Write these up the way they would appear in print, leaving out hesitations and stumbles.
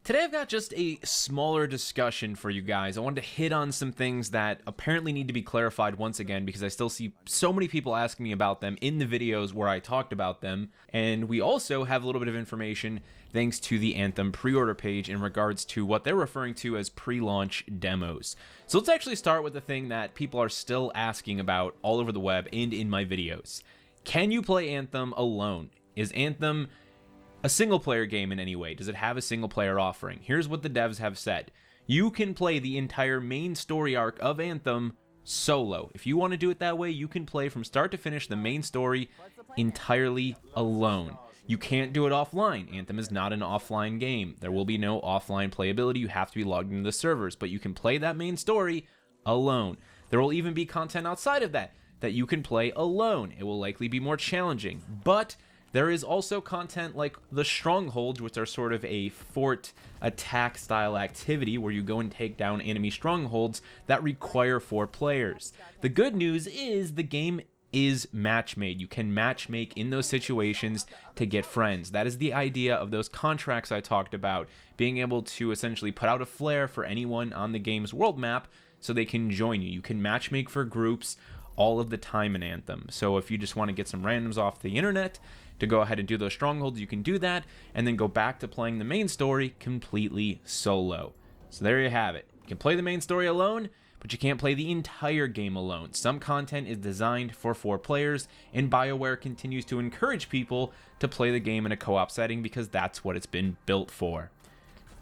Today I've got just a smaller discussion for you guys. I wanted to hit on some things that apparently need to be clarified once again because I still see so many people asking me about them in the videos where I talked about them. And we also have a little bit of information thanks to the Anthem pre-order page in regards to what they're referring to as pre-launch demos. So let's actually start with the thing that people are still asking about all over the web and in my videos. Can you play Anthem alone? Is Anthem a single player game in any way? Does it have a single player offering? Here's what the devs have said. You can play the entire main story arc of Anthem solo. If you want to do it that way, you can play from start to finish the main story entirely alone. You can't do it offline. Anthem is not an offline game. There will be no offline playability. You have to be logged into the servers, but you can play that main story alone. There will even be content outside of that you can play alone. It will likely be more challenging, but there is also content like the Strongholds, which are sort of a fort attack style activity where you go and take down enemy strongholds that require 4 players. The good news is the game is match made. You can match make in those situations to get friends. That is the idea of those contracts I talked about, being able to essentially put out a flare for anyone on the game's world map so they can join you. You can match make for groups all of the time in Anthem. So if you just want to get some randoms off the internet to go ahead and do those strongholds, you can do that and then go back to playing the main story completely solo. So there you have it. You can play the main story alone, but you can't play the entire game alone. Some content is designed for 4 players, and BioWare continues to encourage people to play the game in a co-op setting because that's what it's been built for.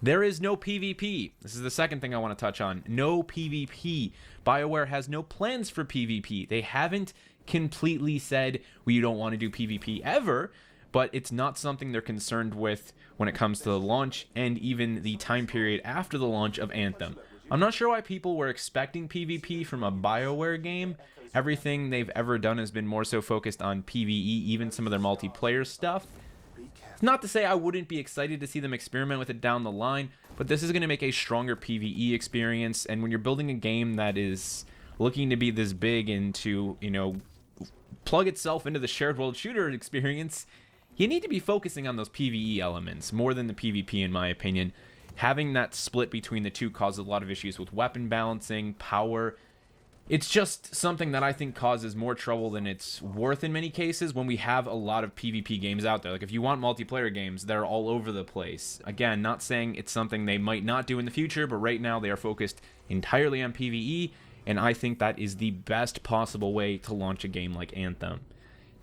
There is no PvP. This is the second thing I want to touch on. No PvP. BioWare has no plans for PvP. They haven't completely said we don't want to do PvP ever, but it's not something they're concerned with when it comes to the launch and even the time period after the launch of Anthem. I'm not sure why people were expecting PvP from a BioWare game. Everything they've ever done has been more so focused on PvE, even some of their multiplayer stuff. It's not to say I wouldn't be excited to see them experiment with it down the line, but this is going to make a stronger PvE experience, and when you're building a game that is looking to be this big and to, plug itself into the shared world shooter experience, you need to be focusing on those PvE elements more than the PvP, in my opinion. Having that split between the two causes a lot of issues with weapon balancing, power. It's just something that I think causes more trouble than it's worth in many cases when we have a lot of PvP games out there. Like if you want multiplayer games, they're all over the place. Again, not saying it's something they might not do in the future, but right now they are focused entirely on PvE, and I think that is the best possible way to launch a game like Anthem.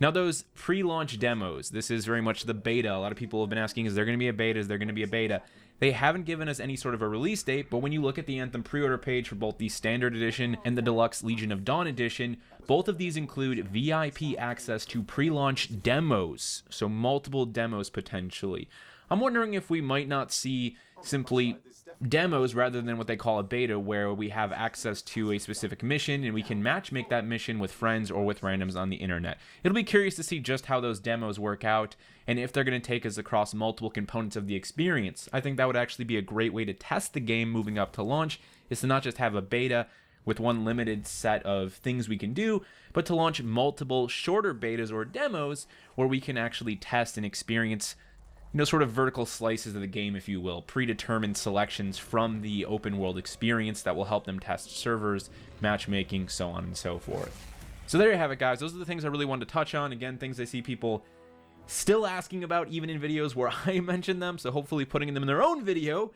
Now those pre-launch demos, this is very much the beta. A lot of people have been asking, is there going to be a beta? Is there going to be a beta? They haven't given us any sort of a release date, but when you look at the Anthem pre-order page for both the Standard Edition and the Deluxe Legion of Dawn Edition, both of these include VIP access to pre-launch demos, so multiple demos potentially. I'm wondering if we might not see simply demos rather than what they call a beta, where we have access to a specific mission and we can match make that mission with friends or with randoms on the internet. It'll be curious to see just how those demos work out and if they're going to take us across multiple components of the experience. I think that would actually be a great way to test the game moving up to launch, is to not just have a beta with one limited set of things we can do, but to launch multiple shorter betas or demos where we can actually test and experience sort of vertical slices of the game, if you will, predetermined selections from the open world experience that will help them test servers, matchmaking, so on and so forth. So there you have it, guys. Those are the things I really wanted to touch on. Again, things I see people still asking about even in videos where I mention them, so hopefully putting them in their own video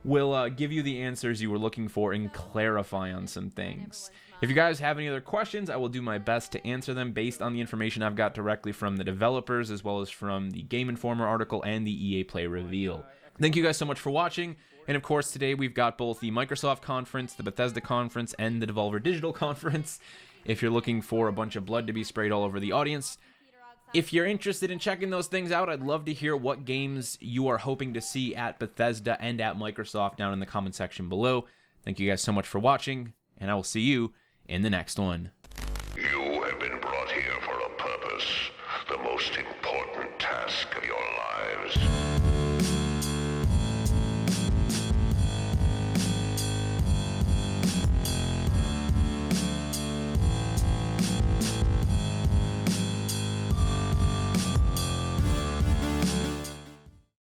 will give you the answers you were looking for and clarify on some things. If you guys have any other questions, I will do my best to answer them based on the information I've got directly from the developers, as well as from the Game Informer article and the EA Play reveal. Thank you guys so much for watching, and of course today we've got both the Microsoft conference, the Bethesda conference, and the Devolver Digital conference. If you're looking for a bunch of blood to be sprayed all over the audience, if you're interested in checking those things out, I'd love to hear what games you are hoping to see at Bethesda and at Microsoft down in the comment section below. Thank you guys so much for watching, and I will see you in the next one. You have been brought here for a purpose, the most important task of your lives.